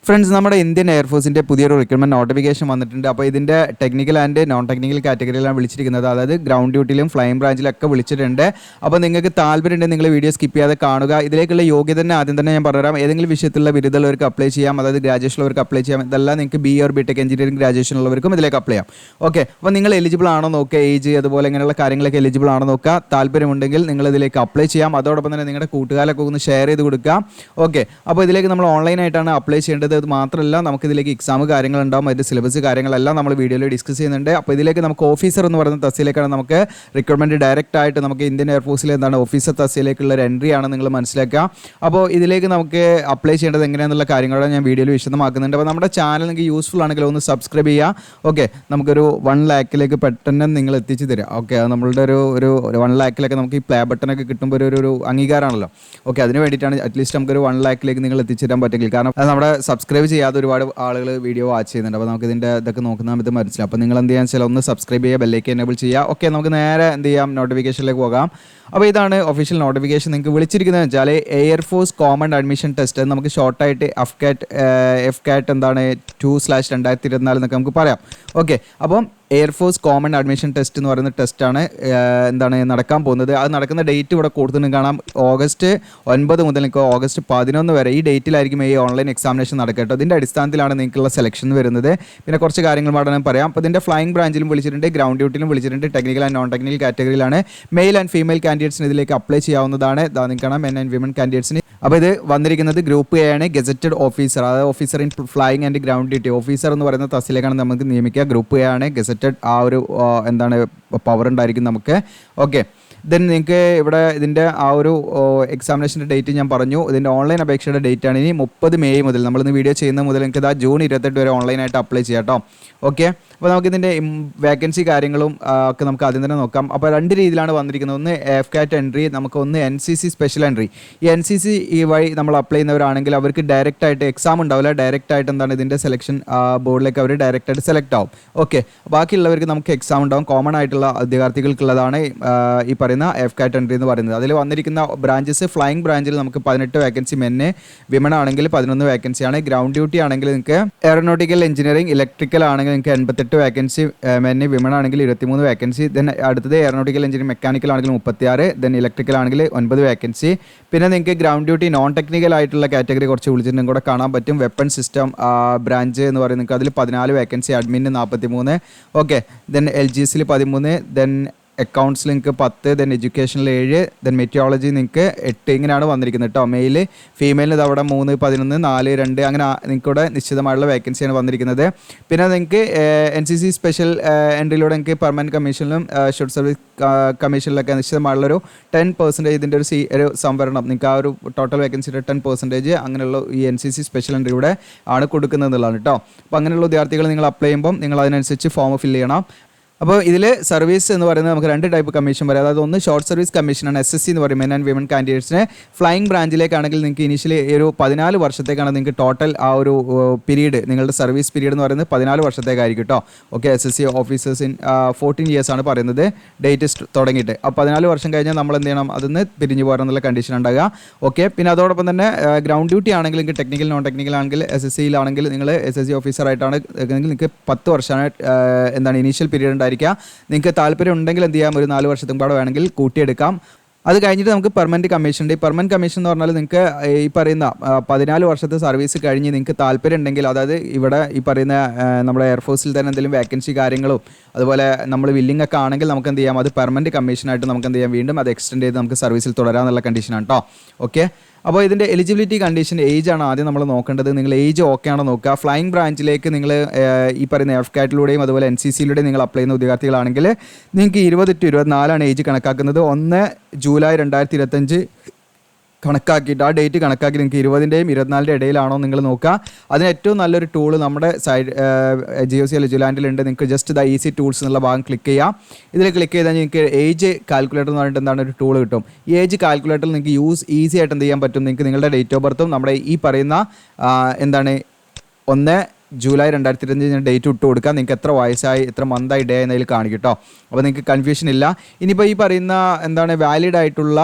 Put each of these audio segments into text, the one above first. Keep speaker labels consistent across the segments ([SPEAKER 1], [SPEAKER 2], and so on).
[SPEAKER 1] Friends, നമ്മുടെ Indian എയർഫോഴ്സിൻ്റെ പുതിയൊരു recruitment notification വന്നിട്ടുണ്ട്. അപ്പോൾ ഇതിൻ്റെ ടെക്നിക്കൽ ആൻഡ് നോൺ ടെക്നിക്കൽ കാറ്റഗറിയിലാണ് വിളിച്ചിരിക്കുന്നത്. അതായത് ഗ്രൗണ്ട് ഡ്യൂട്ടിയിലും ഫ്ലൈയിങ് ബ്രാഞ്ചിലൊക്കെ വിളിച്ചിട്ടുണ്ട്. അപ്പോൾ നിങ്ങൾക്ക് താല്പര്യമുണ്ടെങ്കിൽ നിങ്ങൾ വീഡിയോ സ്കിപ്പ് ചെയ്യാതെ കാണുക. ഇതിലേക്കുള്ള യോഗ്യത തന്നെ ആദ്യം തന്നെ ഞാൻ പറഞ്ഞുതരാം. ഏതെങ്കിലും വിഷയത്തിലുള്ള ബിരുദമുള്ളവർക്ക് അപ്ലൈ ചെയ്യാം, അതായത് ഗ്രാജുവേഷൻ ഉള്ളവർക്ക് അപ്ലൈ ചെയ്യാം. ഇതെല്ലാം നിങ്ങൾക്ക് B or B tech engineering graduation ഉള്ളവർക്കും ഇതിലേക്ക് അപ്ലൈ ചെയ്യാം. ഓക്കെ, അപ്പോൾ നിങ്ങൾ എലിജിബിൾ ആണോ നോക്കുക, ഏജ് അതുപോലെ ഇങ്ങനെയുള്ള കാര്യങ്ങളൊക്കെ എലിജിബിൾ ആണോ നോക്കുക. താല്പര്യമുണ്ടെങ്കിൽ നിങ്ങൾ ഇതിലേക്ക് അപ്ലൈ ചെയ്യാം. അതോടൊപ്പം തന്നെ നിങ്ങളുടെ കൂട്ടുകാരൊക്കെ ഒന്ന് ഷെയർ ചെയ്ത് കൊടുക്കുക. ഓക്കെ, അപ്പോൾ ഇതിലേക്ക് നമ്മൾ ഓൺലൈനായിട്ടാണ് അപ്ലൈ ചെയ്യേണ്ടത്. അത് മാത്രമല്ല നമുക്കിതിലേക്ക് എക്സാം കാര്യങ്ങളുണ്ടാവും, അതിൻ്റെ സിലബസ് കാര്യങ്ങളെല്ലാം നമ്മൾ വീഡിയോയിൽ ഡിസ്കസ് ചെയ്യുന്നുണ്ട്. അപ്പോൾ ഇതിലേക്ക് നമുക്ക് ഓഫീസർ എന്ന് പറയുന്ന തസ്തിയിലേക്കാണ് നമുക്ക് റിക്രൂട്ട്മെൻറ്റ് ഡയറക്റ്റ് ആയിട്ട് നമുക്ക് ഇന്ത്യൻ എയർഫോഴ്സിൽ എന്താണ് ഓഫീസർ തസ്തിയിലേക്കുള്ള ഒരു എൻട്രി ആണ് നിങ്ങൾ മനസ്സിലാക്കുക. അപ്പോൾ ഇതിലേക്ക് നമുക്ക് അപ്ലൈ ചെയ്യേണ്ടത് എങ്ങനെയാണെന്നുള്ള കാര്യങ്ങളാണ് ഞാൻ വീഡിയോയിൽ വിശദമാക്കുന്നുണ്ട്. അപ്പോൾ നമ്മുടെ ചാനൽ നിങ്ങൾക്ക് യൂസ്ഫുൾ ആണെങ്കിൽ ഒന്ന് സബ്സ്ക്രൈബ് ചെയ്യുക. ഓക്കെ, നമുക്കൊരു 1 lakhിലേക്ക് പെട്ടെന്ന് നിങ്ങൾ എത്തിച്ചു തരിക. ഓക്കെ, നമ്മളുടെ ഒരു 1 lakhിലൊക്കെ നമുക്ക് ഈ പ്ലേ ബട്ടനൊക്കെ കിട്ടുമ്പോൾ ഒരു അംഗീകാരമാണല്ലോ. ഓക്കെ, അതിന് വേണ്ടിയിട്ടാണ് അറ്റ്ലീസ്റ്റ് നമുക്കൊരു 1 lakhിലേക്ക് നിങ്ങൾ എത്തിച്ചു തരാൻ പറ്റുമെങ്കിൽ. കാരണം നമ്മുടെ സബ്സ്ക്രൈബ് ചെയ്യാതെ ഒരുപാട് ആളുകൾ വീഡിയോ വാച്ച് ചെയ്യുന്നുണ്ട്. അപ്പോൾ നമുക്ക് ഇതിൻ്റെ ഇതൊക്കെ നോക്കുന്ന ഇത് മനസ്സിലാവും. അപ്പോൾ നിങ്ങൾ എന്ത് ചെയ്യാൻ വെച്ചാൽ ഒന്ന് സബ്സ്ക്രൈബ് ചെയ്യുക, ബെല്ലേക്ക് എനേബിൾ ചെയ്യുക. ഓക്കെ, നമുക്ക് നേരെ എന്ത് ചെയ്യാം, നോട്ടിഫിക്കേഷനിലേക്ക് പോകാം. അപ്പോൾ ഇതാണ് ഒഫീഷ്യൽ നോട്ടിഫിക്കേഷൻ. നിങ്ങൾക്ക് വിളിച്ചിരിക്കുന്നത് വെച്ചാൽ എയർഫോഴ്സ് കോമൺ അഡ്മിഷൻ ടെസ്റ്റ്, നമുക്ക് ഷോർട്ടായിട്ട് എഫ്-കാറ്റ് എന്താണ് 2/2024 എന്നൊക്കെ നമുക്ക് പറയാം. ഓക്കെ, അപ്പം എയർഫോഴ്സ് കോമൺ അഡ്മിഷൻ ടെസ്റ്റ് എന്ന് പറയുന്ന ടെസ്റ്റാണ് എന്താണ് നടക്കാൻ പോകുന്നത്. അത് നടക്കുന്ന ഡേറ്റ് ഇവിടെ കൊടുത്തിട്ട് കാണാം. August 9 മുതൽ നിങ്ങൾക്ക് August 11 വരെ ഈ ഡേറ്റിലായിരിക്കും ഈ ഓൺലൈൻ എക്സാമിനേഷൻ നടക്കട്ടോ. ഇതിൻ്റെ അടിസ്ഥാനത്തിലാണ് നിങ്ങൾക്കുള്ള സെലക്ഷൻ വരുന്നത്. പിന്നെ കുറച്ച് കാര്യങ്ങൾ മാത്രം പറയാം. അപ്പോൾ ഇതിൻ്റെ ഫ്ലൈയിങ് ബ്രാഞ്ചിലും വിളിച്ചിട്ടുണ്ട്, ഗ്രൗണ്ട് ഡ്യൂട്ടിയിലും വിളിച്ചിട്ടുണ്ട്. ടെക്നിക്കൽ ആൻഡ് നോൺ ടെക്നിക്കൽ കാറ്റഗറിയിലാണ്. മെയിൽ ആൻഡ് ഫീമെയിൽ കാൻഡിഡേറ്റ്സിന് ഇതിലേക്ക് അപ്ലൈ ചെയ്യാവുന്നതാണ്. നിങ്ങൾക്ക് കാണാം, മെൻ ആൻഡ് വിമൻ കാൻഡിഡേറ്റ്സിന്. അപ്പോൾ ഇത് വന്നിരിക്കുന്നത് ഗ്രൂപ്പ് എ ആണ്, ഗസറ്റഡ് ഓഫീസർ, അതായത് officer in flying and ground duty. Officer എന്ന് പറയുന്ന തസ്തിയിലേക്കാണ് നമുക്ക് നിയമിക്കുക. ഗ്രൂപ്പ് എ ആണ്, ഗസറ്റഡ് ആ ഒരു എന്താണ് പവർ ഉണ്ടായിരിക്കും നമുക്ക്. ഓക്കെ, ദെൻ നിങ്ങൾക്ക് ഇവിടെ ഇതിൻ്റെ ആ ഒരു എക്സാമിനേഷൻ്റെ ഡേറ്റ് ഞാൻ പറഞ്ഞു. ഇതിൻ്റെ ഓൺലൈൻ അപേക്ഷയുടെ ഡേറ്റ് ആണ് ഇനി 30 മെയ് മുതൽ. നമ്മളിന്ന് വീഡിയോ ചെയ്യുന്നത് മുതൽ നിങ്ങൾക്ക് June 28 വരെ ഓൺലൈനായിട്ട് അപ്ലൈ ചെയ്യാം കേട്ടോ. ഓക്കെ, അപ്പോൾ നമുക്കിതിൻ്റെ വേക്കൻസി കാര്യങ്ങളും ഒക്കെ നമുക്ക് ആദ്യം തന്നെ നോക്കാം. അപ്പോൾ 2 രീതിയിലാണ് വന്നിരിക്കുന്നത്. ഒന്ന് എഫ്-കാറ്റ് എൻട്രി, നമുക്ക് ഒന്ന് NCC സ്പെഷ്യൽ എൻട്രി. ഈ NCC ഈ വഴി നമ്മൾ അപ്ലൈ ചെയ്യുന്നവരാണെങ്കിൽ അവർക്ക് ഡയറക്റ്റ് ആയിട്ട് എക്സാം ഉണ്ടാവില്ല. ഡയറക്റ്റ് ആയിട്ട് എന്താണ് ഇതിൻ്റെ സെലക്ഷൻ ബോർഡിലേക്ക് അവർ ഡയറക്റ്റ് ആയിട്ട് സെലക്ട് ആവും. ഓക്കെ, ബാക്കിയുള്ളവർക്ക് നമുക്ക് എക്സാം ഉണ്ടാവും. കോമൺ ആയിട്ടുള്ള വിദ്യാർത്ഥികൾക്കുള്ളതാണ് ഈ പറയുന്ന എഫ്-കാറ്റ് എൻട്രി എന്ന് പറയുന്നത്. അതിൽ വന്നിരിക്കുന്ന ബ്രാഞ്ചസ്, ഫ്ലൈയിങ് ബ്രാഞ്ചിൽ നമുക്ക് 18 വേക്കൻസി മെന്ന്, വിമൺ ആണെങ്കിൽ 11 വേക്കൻസിയാണ്. ഗ്രൗണ്ട് ഡ്യൂട്ടി ആണെങ്കിൽ നിങ്ങൾക്ക് എയറോനോട്ടിക്കൽ എഞ്ചിനീയറിംഗ് ഇലക്ട്രിക്കൽ ആണെങ്കിൽ നിങ്ങൾക്ക് 88 വേക്കൻസി മെന്ന്, വിമൺ ആണെങ്കിൽ 23 വേക്കൻസി. ദെൻ അടുത്തത് എയറോനോട്ടിക്കൽ എഞ്ചിനീയറിംഗ് മെക്കാനിക്കൽ ആണെങ്കിൽ 36, ദെൻ ഇലക്ട്രിക്കൽ ആണെങ്കിൽ 9 വേക്കൻസി. പിന്നെ നിങ്ങൾക്ക് ഗ്രൗണ്ട് ഡ്യൂട്ടി നോൺ ടെക്നിക്കൽ ആയിട്ടുള്ള കാറ്റഗറി കുറച്ച് വിളിച്ചിട്ടുണ്ടെങ്കിൽ കൂടെ കാണാൻ പറ്റും. വെപ്പൺ സിസ്റ്റം ബ്രാഞ്ച് എന്ന് പറയുന്നത് നിങ്ങൾക്ക് അതിൽ 14 വേക്കൻസി, അഡ്മിന് 43. ഓക്കെ, ദെൻ LGSൽ 13, ദെൻ അക്കൗണ്ട്സിൽ നിങ്ങൾക്ക് 10, ദെൻ എഡ്യൂക്കേഷനിൽ 7, ദെൻ മെറ്റിയോളജി നിങ്ങൾക്ക് 8. ഇങ്ങനെയാണ് വന്നിരിക്കുന്നത് കേട്ടോ. മെയിൽ ഫീമെയിലിന് അവിടെ 3, 11, 4, 2 അങ്ങനെ നിങ്ങൾക്കിവിടെ നിശ്ചിതമായുള്ള വേക്കൻസിയാണ് വന്നിരിക്കുന്നത്. പിന്നെ നിങ്ങൾക്ക് NCC സ്പെഷ്യൽ എൻട്രിയിലൂടെ നിങ്ങൾക്ക് പെർമനൻറ്റ് കമ്മീഷനിലും ഷോർട്ട് സർവീസ് കമ്മീഷനിലൊക്കെ നിശ്ചിതമായുള്ളൊരു 10% ഇതിൻ്റെ ഒരു സംവരണം നിങ്ങൾക്ക് ആ ഒരു ടോട്ടൽ വേക്കൻസിയുടെ 10% അങ്ങനെയുള്ള ഈ NCC സ്പെഷ്യൽ എൻട്രിയുടെ ആണ് കൊടുക്കുന്നത് എന്നുള്ളതാണ് കേട്ടോ. അപ്പോൾ അങ്ങനെയുള്ള വിദ്യാർത്ഥികൾ നിങ്ങൾ അപ്ലൈ ചെയ്യുമ്പം നിങ്ങൾ അതിനനുസരിച്ച് ഫോം ഫില്ല് ചെയ്യണം. അപ്പോൾ ഇതിൽ സർവീസ് എന്ന് പറയുന്നത് നമുക്ക് 2 ടൈപ്പ് കമ്മീഷൻ വരാം. അതായത് ഒന്ന് ഷോർട്ട് സർവീസ് കമ്മീഷനാണ്, SSC എന്ന് പറയും, മെൻ ആൻഡ് വിമൻ കാൻഡിഡേറ്റ്സിന്. ഫ്ലൈയിങ് ബ്രാഞ്ചിലേക്കാണെങ്കിൽ നിങ്ങൾക്ക് ഇനീഷ്യലി ഒരു 14 വർഷത്തേക്കാണ് നിങ്ങൾക്ക് ടോട്ടൽ ആ ഒരു പീരീഡ്, നിങ്ങളുടെ സർവീസ് പീരീഡ് എന്ന് പറയുന്നത് 14 വർഷത്തേക്കായിരിക്കും കേട്ടോ. Okay, SSC officers in 14 years ആണ് പറയുന്നത് ഡേറ്റ് തുടങ്ങിയിട്ട്. അപ്പോൾ 14 വർഷം കഴിഞ്ഞാൽ നമ്മൾ എന്ത് ചെയ്യണം, അതിൽ നിന്ന് പിരിഞ്ഞു പോകാനുള്ള കണ്ടീഷൻ ഉണ്ടാകുക. ഓക്കെ, പിന്നെ അതോടൊപ്പം തന്നെ ഗ്രൗണ്ട് ഡ്യൂട്ടി ആണെങ്കിൽ നിങ്ങൾക്ക് ടെക്നിക്കൽ നോൺ ടെക്നിക്കൽ ആണെങ്കിൽ SSCയിലാണെങ്കിൽ നിങ്ങൾ SSC ഓഫീസറായിട്ടാണ് നിങ്ങൾക്ക് 10 വർഷമാണ് എന്താണ് ഇനീഷ്യൽ പീരീഡ് ഉണ്ടായിരിക്കുക. നിങ്ങൾക്ക് താല്പര്യം ഉണ്ടെങ്കിൽ എന്ത് ചെയ്യാം, ഒരു 4 വർഷത്തും കൂടെ വേണമെങ്കിൽ കൂട്ടിയെടുക്കാം. അത് കഴിഞ്ഞിട്ട് നമുക്ക് പെർമനൻറ്റ് കമ്മീഷൻ ഉണ്ട്. ഈ പെർമനൻറ്റ് കമ്മീഷൻ എന്ന് പറഞ്ഞാൽ നിങ്ങൾക്ക് ഈ പറയുന്ന 14 വർഷത്തെ സർവീസ് കഴിഞ്ഞ് നിങ്ങൾക്ക് താല്പര്യം ഉണ്ടെങ്കിൽ, അതായത് ഇവിടെ ഈ പറയുന്ന നമ്മുടെ എയർഫോഴ്സിൽ തന്നെ എന്തെങ്കിലും വേക്കൻസി കാര്യങ്ങളും അതുപോലെ നമ്മൾ വില്ലിംഗ് ഒക്കെ ആണെങ്കിൽ നമുക്ക് എന്ത് ചെയ്യാം, അത് പെർമനൻറ്റ് കമ്മീഷനായിട്ട് നമുക്ക് എന്ത് ചെയ്യാം, വീണ്ടും അത് എക്സ്റ്റെൻഡ് ചെയ്ത് നമുക്ക് സർവീസിൽ തുടരാമെന്നുള്ള കണ്ടീഷനാണ് കേട്ടോ. ഓക്കെ, അപ്പോൾ ഇതിൻ്റെ എലിജിബിലിറ്റി കണ്ടീഷൻ ഏജ് ആണ് ആദ്യം നമ്മൾ നോക്കേണ്ടത്. നിങ്ങൾ ഏജ് ഓക്കെ ആണോ നോക്കുക. ഫ്ലൈയിങ് ബ്രാഞ്ചിലേക്ക് നിങ്ങൾ ഈ പറയുന്ന എഫ്-കാറ്റിലൂടെയും അതുപോലെ NCCയിലൂടെയും നിങ്ങൾ അപ്ലൈ ചെയ്യുന്ന വിദ്യാർത്ഥികളാണെങ്കിൽ നിങ്ങൾക്ക് 20 to 24 ഏജ് കണക്കാക്കുന്നത്. 1 ജൂലൈ 2025 കണക്കാക്കിയിട്ട് ആ ഡേറ്റ് കണക്കാക്കി നിങ്ങൾക്ക് 20ൻ്റെയും 24ൻ്റെ ഇടയിലാണോ നിങ്ങൾ നോക്കുക. അതിന് ഏറ്റവും നല്ലൊരു ടൂൾ നമ്മുടെ സൈഡ് GOC എലിജിലാൻഡിലുണ്ട്. നിങ്ങൾക്ക് ജസ്റ്റ് ഈസി ടൂൾസ് എന്നുള്ള ഭാഗം ക്ലിക്ക് ചെയ്യാം. ഇതിൽ ക്ലിക്ക് ചെയ്താൽ നിങ്ങൾക്ക് ഏജ് കാൽക്കുലേറ്റർ എന്ന് പറഞ്ഞിട്ട് എന്താണ് ഒരു ടൂൾ കിട്ടും. ഈ ഏജ് കാൽക്കുലേറ്ററിൽ നിങ്ങൾക്ക് ഈസി ആയിട്ട് എന്ത് ചെയ്യാൻ പറ്റും, നിങ്ങൾക്ക് നിങ്ങളുടെ ഡേറ്റ് ഓഫ് ബർത്തും നമ്മുടെ ഈ പറയുന്ന എന്താണ് 1 ജൂലൈ 2025 ഡേറ്റ് ഇട്ട് കൊടുക്കുക. നിങ്ങൾക്ക് എത്ര വയസ്സായി എത്ര മന്തായി ഡേ എന്നതിൽ കാണിക്കും കേട്ടോ. അപ്പോൾ നിങ്ങൾക്ക് കൺഫ്യൂഷൻ ഇല്ല. ഇനിയിപ്പോൾ ഈ പറയുന്ന എന്താണ് വാലിഡ് ആയിട്ടുള്ള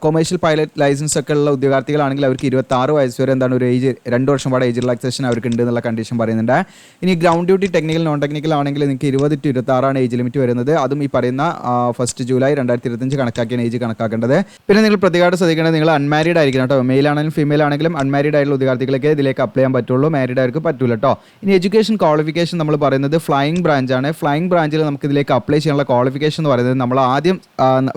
[SPEAKER 1] കൊമേഴ്ഷ്യൽ പൈലറ്റ് ലൈസൻസ് ഒക്കെ ഉള്ള ഉദ്യോഗാർത്ഥികളാണെങ്കിൽ അവർക്ക് 26 വയസ്സ് വരെ എന്താണ് ഒരു ഏജ് 2 വർഷം പാടെ ഏജ് റിലാക്സേഷൻ അവർക്ക് ഉണ്ട് എന്നുള്ള കണ്ടീഷൻ പറയുന്നുണ്ട്. ഇനി ground duty technical non technical ആണെങ്കിൽ നിങ്ങൾക്ക് 20 to 26 ഏജ് ലിമിറ്റ് വരുന്നത്. അതും ഈ പറയുന്ന 1 ജൂലൈ 2025 കണക്കാക്കിയാണ് ഏജ് കണക്കാക്കേണ്ടത്. പിന്നെ നിങ്ങൾ പ്രത്യേകമായിട്ട് ശ്രദ്ധിക്കേണ്ടത് നിങ്ങൾ അൺമാരീഡ് ആയിരിക്കണം കേട്ടോ. മെയിൽ ആണെങ്കിലും ഫീമെയിൽ ആണെങ്കിലും അൺമാരീഡ് ആയിട്ടുള്ള ഉദ്യോഗാർത്ഥികളൊക്കെ ഇതിലേക്ക് അപ്ലൈ ചെയ്യാൻ പറ്റുള്ളൂ. മാരീഡ് ആർക്ക് പറ്റൂല കേട്ടോ. ഇനി എഡ്യൂക്കേഷൻ ക്വാളിഫിക്കേഷൻ നമ്മൾ പറയുന്നത് ഫ്ലൈയിങ് ബ്രാഞ്ചാണ്. ഫ്ലൈയിങ് ബ്രാഞ്ചിൽ നമുക്ക് ഇതിലേക്ക് അപ്ലൈ ചെയ്യാനുള്ള ക്വാളിഫിക്കേഷൻ എന്ന് പറയുന്നത് നമ്മൾ ആദ്യം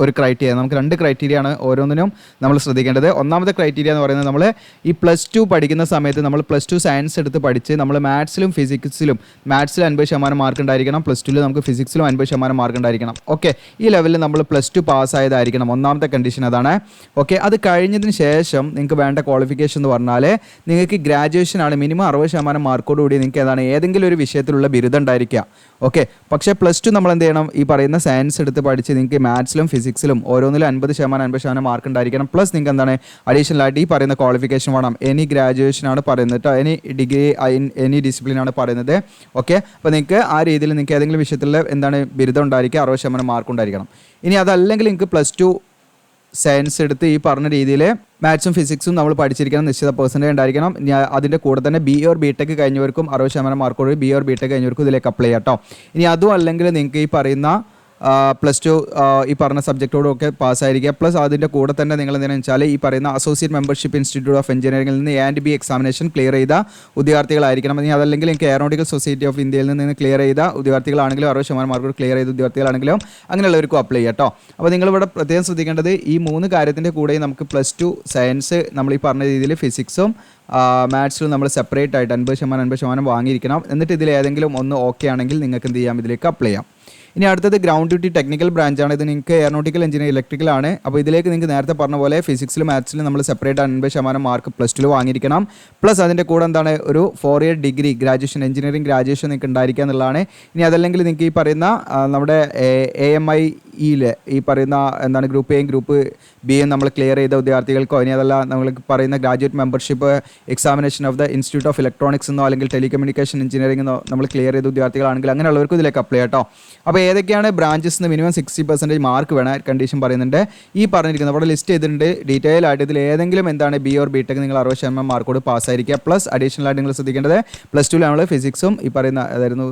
[SPEAKER 1] ഒരു ക്രൈറ്റീരിയ, നമുക്ക് 2 ക്രൈറ്റീരിയ ആണ് ഓരോന്നിനും നമ്മൾ ശ്രദ്ധിക്കേണ്ടത്. ഒന്നാമത്തെ ക്രൈറ്റീരിയ എന്ന് പറയുന്നത് നമ്മൾ ഈ +2 പഠിക്കുന്ന സമയത്ത് നമ്മൾ +2 സയൻസ് എടുത്ത് പഠിച്ച് നമ്മൾ മാത്സിലും ഫിസിക്സിലും 50% മാർക്ക് ഉണ്ടായിരിക്കണം. +2 നമുക്ക് ഫിസിക്സിലും 50% മാർക്ക് ഉണ്ടായിരിക്കണം. ഓക്കെ, ഈ ലെവലിൽ നമ്മൾ +2 പാസ്സായതായിരിക്കണം. ഒന്നാമത്തെ കണ്ടീഷൻ അതാണ്. ഓക്കെ, അത് കഴിഞ്ഞതിന് ശേഷം നിങ്ങൾക്ക് വേണ്ട ക്വാളിഫിക്കേഷൻ എന്ന് പറഞ്ഞാൽ നിങ്ങൾക്ക് ഗ്രാജുവേഷൻ ആണ്. മിനിമം 60% മാർക്കോടുകൂടി നിങ്ങൾക്ക് ഏതാണ് ഏതെങ്കിലും ഒരു വിഷയത്തിലുള്ള ബിരുദം ഉണ്ടായിരിക്കുക. ഓക്കെ, പക്ഷേ +2 നമ്മൾ എന്ത് ചെയ്യണം, ഈ പറയുന്ന സയൻസ് എടുത്ത് പഠിച്ച് നിങ്ങൾക്ക് മാത്സിലും ഫിസിക്സിലും ഓരോന്നിലും 50% മാർക്ക് ഉണ്ടായിരിക്കണം. പ്ലസ് നിങ്ങൾക്ക് എന്താണ് അഡീഷണൽ ആയിട്ട് ഈ പറയുന്ന ക്വാളിഫിക്കേഷൻ വേണം. എനി ഗ്രാജുവേഷൻ ആണ് പറയുന്നത് കേട്ടോ, എനി ഡിഗ്രി എനി ഡിസിപ്ലിൻ ആണ് പറയുന്നത്. ഓക്കെ, അപ്പോൾ നിങ്ങൾക്ക് ആ രീതിയിൽ നിങ്ങൾക്ക് ഏതെങ്കിലും വിഷയത്തിൽ എന്താണ് ബിരുദം ഉണ്ടായിരിക്കുക, 60% മാർക്ക് ഉണ്ടായിരിക്കണം. ഇനി അതല്ലെങ്കിൽ നിങ്ങൾക്ക് +2 സയൻസ് എടുത്ത് ഈ പറഞ്ഞ രീതിയിൽ മാത്സും ഫിസിക്സും നമ്മൾ പഠിച്ചിരിക്കണം, നിശ്ചിത പെർസെൻറ്റേജ് ഉണ്ടായിരിക്കണം. അതിൻ്റെ കൂടെ തന്നെ BA or BTech കഴിഞ്ഞവർക്കും 60% മാർക്കോട് BA or BTech കഴിഞ്ഞവർക്കും ഇതിലേക്ക് അപ്ലൈ ചെയ്യാം കേട്ടോ. ഇനി അതും അല്ലെങ്കിൽ നിങ്ങൾക്ക് ഈ പറയുന്ന +2 ഈ പറഞ്ഞ സബ്ജക്റ്റോടും ഒക്കെ പാസ്സായിരിക്കുക. പ്ലസ് അതിൻ്റെ കൂടെ തന്നെ നിങ്ങൾ എന്തെന്ന് വെച്ചാൽ ഈ പറയുന്ന അസോസിയേറ്റ് മെമ്പർഷിപ്പ് ഇൻസ്റ്റിറ്റ്യൂട്ട് ഓഫ് എഞ്ചിനീയറിംഗിൽ നിന്ന് A&B എക്സാമിനേഷൻ ക്ലിയർ ചെയ്ത ഉദ്യോഗാർത്ഥികളായിരിക്കണം. ഇനി അതല്ലെങ്കിൽ നിങ്ങൾക്ക് എയറോനോട്ടിക്കൽ സൊസൈറ്റി ഓഫ് ഇന്ത്യയിൽ നിന്ന് ക്ലിയർ ചെയ്ത ഉദ്യോഗാർത്ഥികളാണെങ്കിലും 60% മാർക്ക് ക്ലിയർ ചെയ്ത ഉദ്യോഗാർത്ഥികളാണെങ്കിലും അങ്ങനെയുള്ളവർക്കും അപ്ലൈ ചെയ്യാം കേട്ടോ. അപ്പോൾ നിങ്ങളിവിടെ പ്രത്യേകം ശ്രദ്ധിക്കേണ്ടത് ഈ 3 കാര്യത്തിൻ്റെ കൂടെ നമുക്ക് +2 സയൻസ് നമ്മൾ ഈ പറഞ്ഞ രീതിയിൽ ഫിസിക്സും മാത്സിലും നമ്മൾ സെപ്പറേറ്റ് ആയിട്ട് 50% വാങ്ങിയിരിക്കണം. എന്നിട്ട് ഇതിൽ ഏതെങ്കിലും ഒന്ന് ഓക്കെ ആണെങ്കിൽ നിങ്ങൾക്ക് എന്ത് ചെയ്യാം, ഇതിലേക്ക് അപ്ലൈ ചെയ്യാം. ഇനി അടുത്തത് ഗ്രൗണ്ട് ഡ്യൂട്ടി ടെക്നിക്കൽ ബ്രാഞ്ചാണ്. ഇത് നിങ്ങൾക്ക് എയറോനോട്ടിക്കൽ എഞ്ചിനീയർ ഇലക്ട്രിക്കൽ ആണ്. അപ്പോൾ ഇതിലേക്ക് നിങ്ങൾക്ക് നേരത്തെ പറഞ്ഞ പോലെ ഫിസിക്സിലും മാത്സിലും നമ്മൾ സെപ്പറേറ്റ് 50% മാർക്ക് +2 വാങ്ങിയിരിക്കണം. പ്ലസ് അതിൻ്റെ കൂടെ എന്താണ് ഒരു 4 year degree graduation engineering graduation നിങ്ങൾക്ക് ഉണ്ടായിരിക്കുക എന്നുള്ളതാണ്. ഇനി അതല്ലെങ്കിൽ നിങ്ങൾക്ക് ഈ പറയുന്ന നമ്മുടെ AMIE ഈ പറയുന്ന എന്താണ് ഗ്രൂപ്പ് എയും ഗ്രൂപ്പ് ബിയും നമ്മൾ ക്ലിയർ ചെയ്ത ഉദ്യോഗാർത്ഥികൾക്കോ ഇനി അതല്ല നമ്മൾ പറയുന്ന graduate membership examination of the institute of electronics എന്നോ അല്ലെങ്കിൽ ടെലികമ്മ്യൂണിക്കേഷൻ എഞ്ചിനീയറിംഗ് എന്നോ നമ്മൾ ക്ലിയർ ചെയ്ത ഉദ്യോഗാർത്ഥികളാണെങ്കിൽ അങ്ങനെയുള്ളവർക്കും ഇതിലേക്ക് അപ്ലൈ കേട്ടോ. അപ്പോൾ ഏതൊക്കെയാണ് ബ്രാഞ്ചസ് എന്ന് മിനിമം 60% മാർക്ക് വേണം കണ്ടീഷൻ പറയുന്നുണ്ട്. ഈ പറഞ്ഞിരിക്കുന്നത് അവിടെ ലിസ്റ്റ് ചെയ്തിട്ടുണ്ട് ഡീറ്റെയിൽ ആയിട്ട്. ഇതിൽ ഏതെങ്കിലും എന്താണ് BA or BTech നിങ്ങൾ 60% മാർക്കോട് പാസ്സായിരിക്കുക. പ്ലസ് അഡീഷണൽ ആയിട്ട് നിങ്ങൾ ശ്രദ്ധിക്കേണ്ടത് +2 നമ്മൾ ഫിസിക്സും ഈ പറയുന്ന അതായിരുന്നു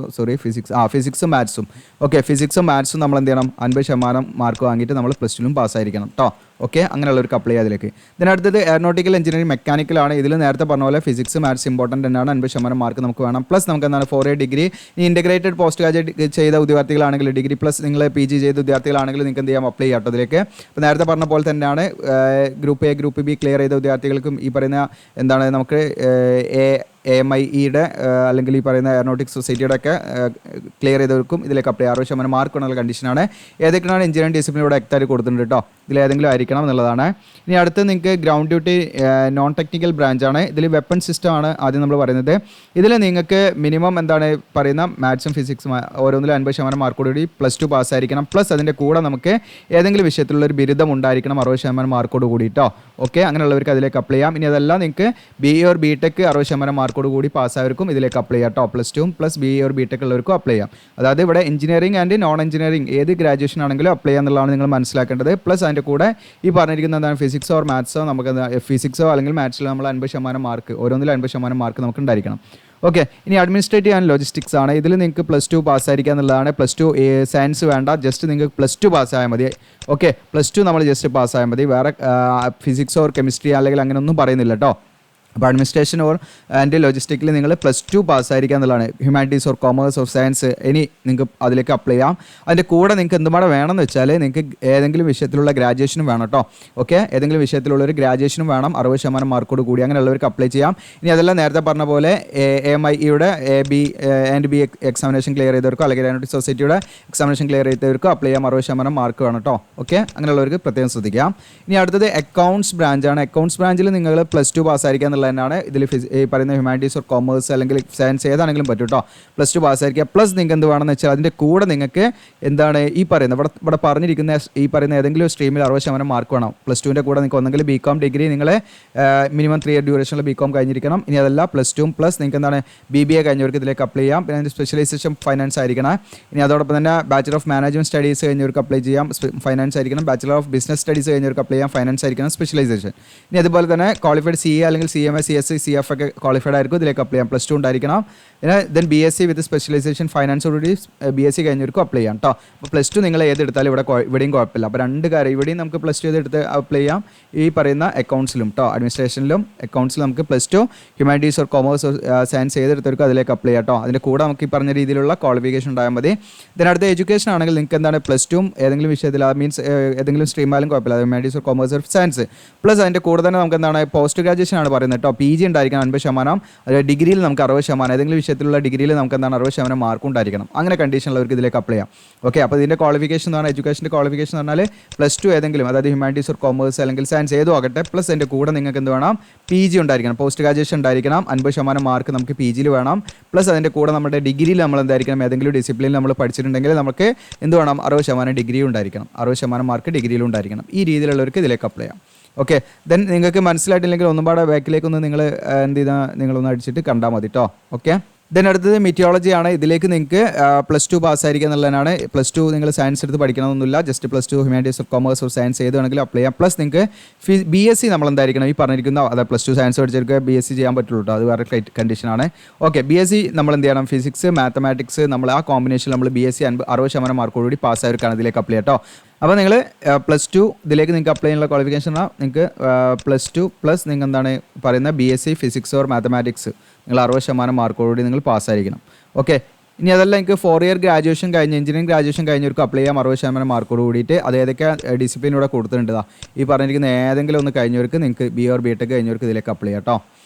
[SPEAKER 1] ഫിസിക്സും മാത്സും. ഓക്കെ, ഫിസിക്സും മാത്സും നമ്മൾ എന്ത് ചെയ്യണം 50% മാർക്ക് വാങ്ങിയിട്ട് നമ്മൾ +2 പാസ്സായിരിക്കണം കേട്ടോ. ഓക്കെ, അങ്ങനെയുള്ളവർക്ക് അപ്ലൈ അതിലേക്ക്. ഇതിനടുത്തത് എയറോനോട്ടിക്കൽ എഞ്ചിനീയറിംഗ് മെക്കാനിക്കലാണ്. ഇതിൽ നേരത്തെ പറഞ്ഞ പോലെ ഫിസിക്സ് മാത്സ് ഇമ്പോർട്ടൻ്റ് തന്നെയാണ്. 50% മാർക്ക് നമുക്ക് വേണം. പ്ലസ് നമുക്ക് എന്താണ് 4 year degree integrated post graduate ചെയ്ത ഉദ്യോഗാർത്ഥികളാണെങ്കിൽ ഡിഗ്രി പ്ലസ് നിങ്ങൾ PG ചെയ്ത ഉദ്യോഗാർത്ഥികളാണെങ്കിൽ നിങ്ങൾക്ക് എന്ത് ചെയ്യാം അപ്ലൈ ചെയ്യാം അതിലേക്ക്. അപ്പോൾ നേരത്തെ പറഞ്ഞ പോലെ തന്നെയാണ് group A group B clear ചെയ്ത ഉദ്യോഗാർത്ഥികൾക്കും ഈ പറയുന്ന എന്താണ് നമുക്ക് AMIE അല്ലെങ്കിൽ ഈ പറയുന്ന എയറോനോട്ടിക് സൊസൈറ്റിയുടെ ഒക്കെ ക്ലിയർ ചെയ്തവർക്കും ഇതിലേക്ക് അപ്ലൈ 60% മാർക്ക് എന്നുള്ള കണ്ടീഷനാണ്. ഏതൊക്കെയാണ് എഞ്ചിനീയറിംഗ് ഡിസിപ്ലിൻ ഇവിടെ വ്യക്തമായിട്ട് കൊടുത്തിട്ടുണ്ട് കേട്ടോ. ഇതിലേതെങ്കിലും ആയിരിക്കണം എന്നുള്ളതാണ്. ഇനി അടുത്ത് നിങ്ങൾക്ക് ഗ്രൗണ്ട് ഡ്യൂട്ടി നോൺ ടെക്നിക്കൽ ബ്രാഞ്ചാണ്. ഇതിൽ വെപ്പൺ സിസ്റ്റം ആണ് ആദ്യം നമ്മൾ പറയുന്നത്. ഇതിൽ നിങ്ങൾക്ക് മിനിമം എന്താണ് പറയുന്ന മാത്സും ഫിസിക്സും ഓരോന്നിലും 50% മാർക്കോടുകൂടി +2 പാസ്സായിരിക്കണം. പ്ലസ് അതിൻ്റെ കൂടെ നമുക്ക് ഏതെങ്കിലും വിഷയത്തിലുള്ള ഒരു ബിരുദം ഉണ്ടായിരിക്കണം 60% മാർക്കോട് കൂടിയിട്ടോ. ഓക്കെ, അങ്ങനെയുള്ളവർക്ക് അതിലേക്ക് അപ്ലൈ ചെയ്യാം. ഇനി അതെല്ലാം നിങ്ങൾക്ക് BA or BTech 60% മാർക്കോട് കൂടി പാസ്സായവർക്കും ഇതിലേക്ക് അപ്ലൈ ചെയ്യാം കേട്ടോ. +2 പ്ലസ് BA or BTech ഉള്ളവർക്കും അപ്ലൈ ചെയ്യാം. അതായത് ഇവിടെ എഞ്ചിനീയറിംഗ് ആൻഡ് നോൺ എഞ്ചിനീയറിംഗ് ഏത് ഗ്രാജുവേഷൻ ആണെങ്കിലും അപ്ലൈ ചെയ്യാന്നുള്ളതാണ് നിങ്ങൾ മനസ്സിലാക്കേണ്ടത്. പ്ലസ് അതിൻ്റെ കൂടെ ഈ പറഞ്ഞിരിക്കുന്ന എന്താണ് ഫിസിക്സോ ഓർ മാത്സോ നമുക്ക് ഫിസിക്സോ അല്ലെങ്കിൽ മാത്സിലോ നമ്മൾ 50% മാർക്ക് ഓരോന്നിലും 50% മാർക്ക് നമുക്ക് ഉണ്ടായിരിക്കണം. ഓക്കെ, ഇനി അഡ്മിനിസ്ട്രേറ്റീവ് ആൻഡ് ലോജിസ്റ്റിക്സ് ആണ്. ഇതിൽ നിങ്ങൾക്ക് +2 പാസ്സായിരിക്കുക എന്നുള്ളതാണ്. +2 സയൻസ് വേണ്ട, ജസ്റ്റ് നിങ്ങൾക്ക് +2 പാസ്സായാൽ മതി. ഓക്കെ, +2 നമ്മൾ ജസ്റ്റ് പാസ്സായാൽ മതി. വേറെ ഫിസിക്സോ ഓർ കെമിസ്ട്രി അല്ലെങ്കിൽ അങ്ങനെ ഒന്നും പറയുന്നില്ല കേട്ടോ. അപ്പോൾ അഡ്മിനിസ്ട്രേഷൻ ഓർ ആൻഡ് ലോജിസ്റ്റിക്കിൽ നിങ്ങൾ +2 പാസ്സായിരിക്കുക എന്നുള്ളതാണ്. Humanities or commerce or science ഇനി നിങ്ങൾക്ക് അതിലേക്ക് അപ്ലൈ ചെയ്യാം. അതിൻ്റെ കൂടെ നിങ്ങൾക്ക് എന്തുമാടെ വേണമെന്ന് വെച്ചാൽ നിങ്ങൾക്ക് ഏതെങ്കിലും വിഷയത്തിലുള്ള ഗ്രാജുവേഷനും വേണം കേട്ടോ. ഓക്കെ, ഏതെങ്കിലും വിഷയത്തിലുള്ള ഒരു ഗ്രാജുവേഷനും വേണം 60% മാർക്കോട് കൂടി. അങ്ങനെയുള്ളവർക്ക് അപ്ലൈ ചെയ്യാം. ഇനി അതെല്ലാം നേരത്തെ പറഞ്ഞ പോലെ AMIE A&B എക്സാമിനേഷൻ ക്ലിയർ ചെയ്തവർക്കോ അല്ലെങ്കിൽ എയറോനോട്ടിക് സൊസൈറ്റിയുടെ എക്സാമിനേഷൻ ക്ലിയർ ചെയ്തവർക്കോ അപ്ലൈ ചെയ്യാം. 60% മാർക്ക് വേണം കേട്ടോ. ഓക്കെ, അങ്ങനെയുള്ളവർക്ക് പ്രത്യേകം ശ്രദ്ധിക്കാം. ഇനി അടുത്തത് അക്കൗണ്ട്സ് ബ്രാഞ്ചാണ്. അക്കൗണ്ട്സ് ബ്രാഞ്ചിൽ നിങ്ങൾ +2 പാസ്സായിരിക്കുക എന്നുള്ള എന്നുള്ളതന്നെയാണ്. ഇതിൽ ഈ പറയുന്ന ഹ്യൂമാനിറ്റീസ് ഓർ കൊമേഴ്സ് അല്ലെങ്കിൽ സയൻസ് ഏതാണെങ്കിലും പറ്റും കേട്ടോ. +2 പാസ്സായിരിക്കുക. പ്ലസ് നിങ്ങൾക്ക് എന്ത് വേണമെന്ന് വെച്ചാൽ അതിൻ്റെ കൂടെ നിങ്ങൾക്ക് എന്താണ് ഈ പറയുന്നത് ഇവിടെ പറഞ്ഞിരിക്കുന്ന ഈ പറയുന്ന ഏതെങ്കിലും സ്ട്രീമിൽ 60% മാർക്ക് വേണം. +2ൻ്റെ കൂടെ നിങ്ങൾക്ക് ഒന്നെങ്കിൽ BCom ഡിഗ്രി നിങ്ങൾ മിനിമം 3 ഇയർ ഡ്യൂറേഷനിൽ BCom കഴിഞ്ഞിരിക്കണം. ഇനി അതല്ല +2 പ്ലസ് നിങ്ങൾക്ക് എന്താണ് BBA കഴിഞ്ഞവർക്ക് ഇതിലേക്ക് അപ്ലൈ ചെയ്യാം. പിന്നെ അതിൻ്റെ സ്പെഷ്യലൈസേഷൻ ഫൈനാൻസ് ആയിരിക്കണം. ഇനി അതോടൊപ്പം തന്നെ ബാച്ചലർ ഓഫ് മാനേജ്മെൻറ്റ് സ്റ്റഡീസ് കഴിഞ്ഞവർക്ക് അപ്ലൈ ചെയ്യാം, ഫൈനാൻസ് ആയിരിക്കണം. ബാച്ചലർ ഓഫ് ബിസിനസ് സ്റ്റഡീസ് കഴിഞ്ഞവർക്ക് അപ്ലൈ ചെയ്യാം, ഫൈനാൻസ് ആയിരിക്കണം സ്പെഷ്യലൈസേഷൻ. ഇനി അതുപോലെ തന്നെ ക്വാളിഫൈഡ് CA അല്ലെങ്കിൽ CMA CSE CF ഒക്കെ ക്വാളിഫൈഡ് ആയിരിക്കും ഇതിലേക്ക് അപ്ലൈ ചെയ്യാം. +2 ഉണ്ടായിരിക്കണം. പിന്നെ ദെൻ BSc വിത്ത് സ്പെഷ്യലൈസേഷൻ ഫൈനാൻസോടുകൂടി BSc കഴിഞ്ഞവർക്ക് അപ്ലൈ ചെയ്യാം കേട്ടോ. അപ്പോൾ +2 നിങ്ങൾ ഏതെടുത്താലും ഇവിടെയും കുഴപ്പമില്ല. അപ്പോൾ 2 കാര്യം ഇവിടെയും നമുക്ക് +2 ഏതെടുത്ത് അപ്ലൈ ചെയ്യാം. ഈ പറയുന്ന അക്കൗണ്ട്സിലും കേട്ടോ, അഡ്മിനിസ്ട്രേഷനിലും അക്കൗണ്ട്സിലും നമുക്ക് +2 humanities or commerce or science ഏതെടുത്തവർക്കും അതിലേക്ക് അപ്ലൈ ചെയ്യാം കേട്ടോ. അതിൻ്റെ കൂടെ നമുക്ക് ഈ പറഞ്ഞ രീതിയിലുള്ള ക്വാളിഫിക്കേഷൻ ഉണ്ടായാൽ മതി. ഇതിനടുത്ത എഡ്യൂക്കേഷൻ ആണെങ്കിൽ നിങ്ങൾക്ക് എന്താണ് +2 ഏതെങ്കിലും വിഷയത്തിൽ മീൻസ് ഏതെങ്കിലും സ്ട്രീമായാലും കുഴപ്പമില്ല, humanities or commerce or science. Plus അതിൻ്റെ കൂടെ തന്നെ നമുക്ക് എന്താണ് പോസ്റ്റ് ഗ്രാജുവേഷൻ ആണ് പറയുന്നത് കേട്ടോ. PG ഉണ്ടായിരിക്കണം 50%, അതായത് ഡിഗ്രിയിൽ നമുക്ക് 60%, ഏതെങ്കിലും വിഷയത്തിലുള്ള ഡിഗ്രിയിൽ നമുക്ക് എന്താണ് 60% മാർക്ക് ഉണ്ടായിരിക്കണം. അങ്ങനെ കണ്ടീഷനുള്ളവർക്ക് ഇതിലേക്ക് അപ്ലൈ ചെയ്യാം. ഓക്കെ, അപ്പോൾ ഇതിൻ്റെ ക്വാളിഫിക്കേഷൻ എന്ന് പറഞ്ഞാൽ എഡ്യൂക്കേഷൻ്റെ ക്വാളിഫിക്കേഷൻ എന്ന് പറഞ്ഞാൽ +2 ഏതെങ്കിലും, അതായത് ഹ്യൂമാനിറ്റീസ് ഓർ കൊമേഴ്സ് അല്ലെങ്കിൽ സയൻസ് ഏതോ ആകട്ടെ. പ്ലസ് അതിൻ്റെ കൂടെ നിങ്ങൾക്ക് എന്ത് വേണം, PG ഉണ്ടായിരിക്കണം, പോസ്റ്റ് ഗ്രാജുവേഷൻ ഉണ്ടായിരിക്കണം. 50% മാർക്ക് നമുക്ക് PGയിൽ വേണം. പ്ലസ് അതിൻ്റെ കൂടെ നമ്മുടെ ഡിഗ്രിയിൽ നമ്മൾ എന്തായിരിക്കണം, ഏതെങ്കിലും ഡിസിപ്ലിനിൽ നമ്മൾ പഠിച്ചിട്ടുണ്ടെങ്കിൽ നമുക്ക് എന്ത് വേണം, 60% ഡിഗ്രി ഉണ്ടായിരിക്കണം, 60% മാർക്ക് ഡിഗ്രിയിലും ഉണ്ടായിരിക്കണം. ഈ രീതിയിലുള്ളവർക്ക് ഇതിലേക്ക് അപ്ലൈ ചെയ്യാം. ഓക്കെ, ദെൻ നിങ്ങൾക്ക് മനസ്സിലായിട്ടില്ലെങ്കിൽ ഒന്നും പാടെ ബാക്കിലേക്കൊന്ന് നിങ്ങൾ എന്ത് ചെയ്താൽ നിങ്ങളൊന്ന് അടിച്ചിട്ട് കണ്ടാൽ മതി കേട്ടോ. ഓക്കെ, ദെൻ അടുത്തത് മെറ്റിയോളജി ആണ്. ഇതിലേക്ക് നിങ്ങൾക്ക് +2 പാസ്സായിരിക്കുക എന്നുള്ളതാണ്. +2 നിങ്ങൾ സയൻസ് എടുത്ത് പഠിക്കണമെന്നൊന്നുമില്ല, just +2 humanities or commerce or science ഏത് വേണമെങ്കിലും അപ്ലൈ ചെയ്യാം. പ്ലസ് നിങ്ങൾക്ക് BSc നമ്മൾ എന്തായിരിക്കണം, ഈ പറഞ്ഞിരിക്കുന്ന അതായത് +2 സയൻസ് പഠിച്ചവർക്ക് BSc ചെയ്യാൻ പറ്റുള്ളൂ കേട്ടോ, അത് വേറെ കണ്ടീഷനാണ്. ഓക്കെ, BSc നമ്മൾ എന്ത് ചെയ്യണം, ഫിസിക്സ് മാത്തമാറ്റിക്സ് നമ്മൾ ആ കോമ്പിനേഷൻ നമ്മൾ BSc 60% മാർക്കോടുകൂടി പാസ്സായവർക്കാണ് ഇതിലേക്ക് അപ്ലൈ കേട്ടോ. അപ്പോൾ നിങ്ങൾ +2 ഇതിലേക്ക് നിങ്ങൾക്ക് അപ്ലൈ ചെയ്യാനുള്ള ക്വാളിഫിക്കേഷൻ നിങ്ങൾക്ക് +2 പ്ലസ് നിങ്ങൾ എന്താണ് പറയുന്ന BSc ഫിസിക്സ് ഓർ മാത്തമാറ്റിക്സ് നിങ്ങൾ 60% മാർക്കോടുകൂടി നിങ്ങൾ പാസ്സായിരിക്കണം. ഓക്കെ, ഇനി അതല്ല നിങ്ങൾക്ക് 4 ഇയർ ഗ്രാജുവേഷൻ കഴിഞ്ഞ് എഞ്ചിനീയറിംഗ് ഗ്രാജുവേഷൻ കഴിഞ്ഞവർക്ക് അപ്ലൈ ചെയ്യാം 60% മാർക്കോട് കൂടിയിട്ട്. അത് ഏതൊക്കെ ഡിസിപ്ലിൻ ഇവിടെ കൊടുത്തിട്ടുണ്ട്, ഈ പറഞ്ഞിരിക്കുന്ന ഏതെങ്കിലും ഒന്ന് കഴിഞ്ഞവർക്ക് നിങ്ങൾക്ക് BA ഓർ BTech കഴിഞ്ഞവർക്ക് ഇതിലേക്ക് അപ്ലൈ ചെയ്യാം കേട്ടോ.